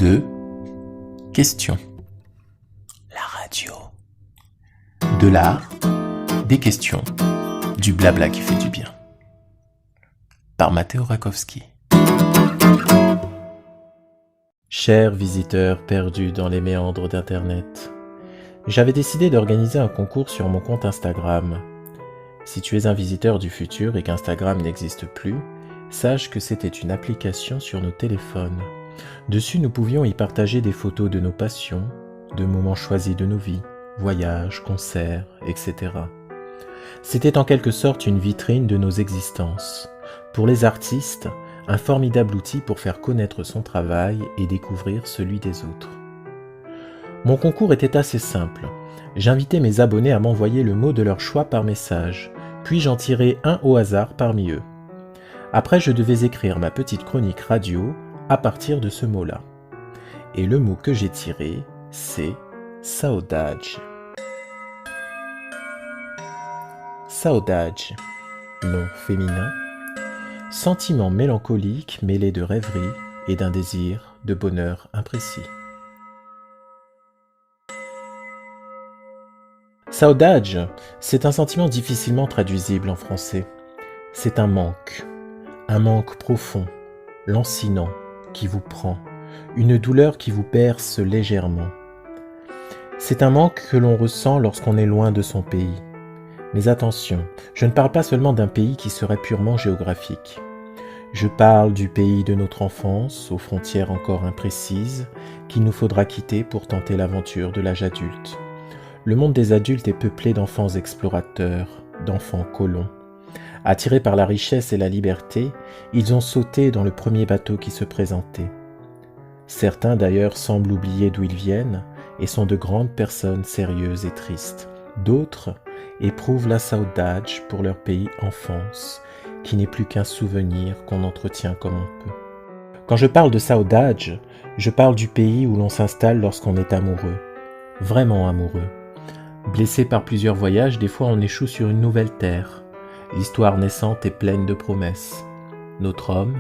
2. Questions. La radio. De l'art, des questions, du blabla qui fait du bien. Par Matteo Rakowski. Chers visiteurs perdus dans les méandres d'Internet, j'avais décidé d'organiser un concours sur mon compte Instagram. Si tu es un visiteur du futur et qu'Instagram n'existe plus, sache que c'était une application sur nos téléphones. Dessus, nous pouvions y partager des photos de nos passions, de moments choisis de nos vies, voyages, concerts, etc. C'était en quelque sorte une vitrine de nos existences. Pour les artistes, un formidable outil pour faire connaître son travail et découvrir celui des autres. Mon concours était assez simple. J'invitais mes abonnés à m'envoyer le mot de leur choix par message, puis j'en tirais un au hasard parmi eux. Après, je devais écrire ma petite chronique radio à partir de ce mot-là. Et le mot que j'ai tiré, c'est saudade. Saudade, nom féminin, sentiment mélancolique mêlé de rêverie et d'un désir de bonheur imprécis. Saudade, c'est un sentiment difficilement traduisible en français. C'est un manque profond, lancinant, qui vous prend, une douleur qui vous berce légèrement. C'est un manque que l'on ressent lorsqu'on est loin de son pays. Mais attention, je ne parle pas seulement d'un pays qui serait purement géographique. Je parle du pays de notre enfance, aux frontières encore imprécises, qu'il nous faudra quitter pour tenter l'aventure de l'âge adulte. Le monde des adultes est peuplé d'enfants explorateurs, d'enfants colons. Attirés par la richesse et la liberté, ils ont sauté dans le premier bateau qui se présentait. Certains d'ailleurs semblent oublier d'où ils viennent et sont de grandes personnes sérieuses et tristes. D'autres éprouvent la saudade pour leur pays enfance, qui n'est plus qu'un souvenir qu'on entretient comme on peut. Quand je parle de saudade, je parle du pays où l'on s'installe lorsqu'on est amoureux, vraiment amoureux. Blessé par plusieurs voyages, des fois on échoue sur une nouvelle terre. L'histoire naissante est pleine de promesses. Notre homme,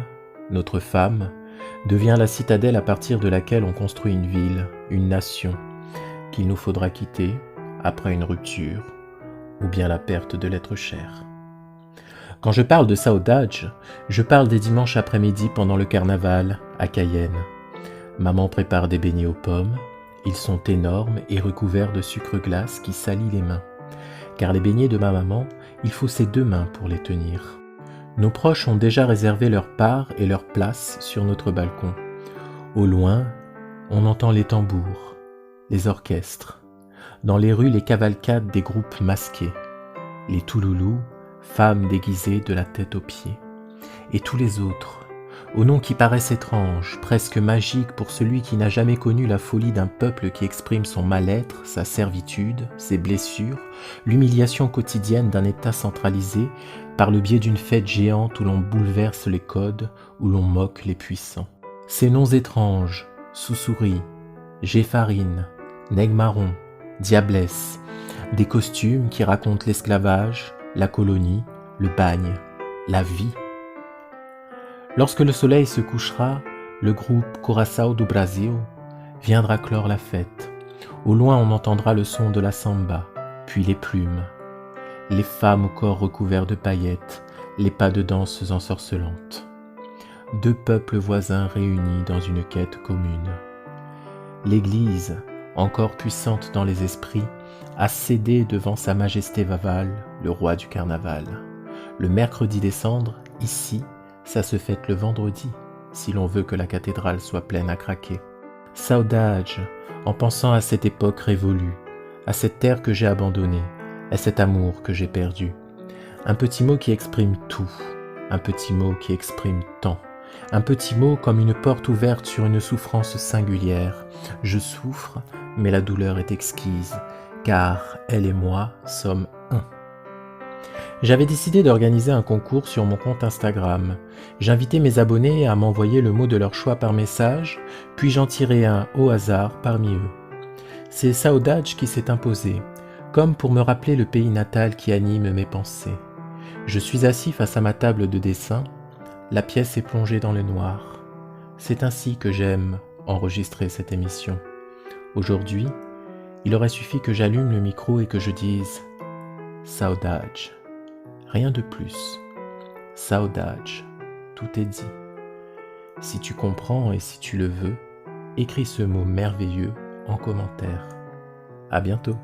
notre femme, devient la citadelle à partir de laquelle on construit une ville, une nation, qu'il nous faudra quitter après une rupture ou bien la perte de l'être cher. Quand je parle de saudade, je parle des dimanches après-midi pendant le carnaval à Cayenne. Maman prépare des beignets aux pommes. Ils sont énormes et recouverts de sucre glace qui salit les mains. Car les beignets de ma maman, il faut ses 2 mains pour les tenir. Nos proches ont déjà réservé leur part et leur place sur notre balcon. Au loin, on entend les tambours, les orchestres. Dans les rues, les cavalcades des groupes masqués. Les touloulous, femmes déguisées de la tête aux pieds. Et tous les autres, aux noms qui paraissent étranges, presque magiques pour celui qui n'a jamais connu la folie d'un peuple qui exprime son mal-être, sa servitude, ses blessures, l'humiliation quotidienne d'un État centralisé par le biais d'une fête géante où l'on bouleverse les codes, où l'on moque les puissants. Ces noms étranges, Soussouris, Géfarine, Nègre-Marron, Diablesse, des costumes qui racontent l'esclavage, la colonie, le bagne, la vie. Lorsque le soleil se couchera, le groupe Curaçao do Brasil viendra clore la fête. Au loin, on entendra le son de la samba, puis les plumes, les femmes au corps recouvert de paillettes, les pas de danses ensorcelantes. 2 peuples voisins réunis dans une quête commune. L'Église, encore puissante dans les esprits, a cédé devant sa majesté Vaval, le roi du carnaval. Le mercredi des cendres, ici, ça se fête le vendredi, si l'on veut que la cathédrale soit pleine à craquer. Saudade, en pensant à cette époque révolue, à cette terre que j'ai abandonnée, à cet amour que j'ai perdu. Un petit mot qui exprime tout, un petit mot qui exprime tant, un petit mot comme une porte ouverte sur une souffrance singulière. Je souffre, mais la douleur est exquise, car elle et moi sommes un. J'avais décidé d'organiser un concours sur mon compte Instagram. J'invitais mes abonnés à m'envoyer le mot de leur choix par message, puis j'en tirais un au hasard parmi eux. C'est saudade qui s'est imposé, comme pour me rappeler le pays natal qui anime mes pensées. Je suis assis face à ma table de dessin, la pièce est plongée dans le noir. C'est ainsi que j'aime enregistrer cette émission. Aujourd'hui, il aurait suffi que j'allume le micro et que je dise « Saudade ». Rien de plus. Saudade, tout est dit. Si tu comprends et si tu le veux, écris ce mot merveilleux en commentaire. À bientôt.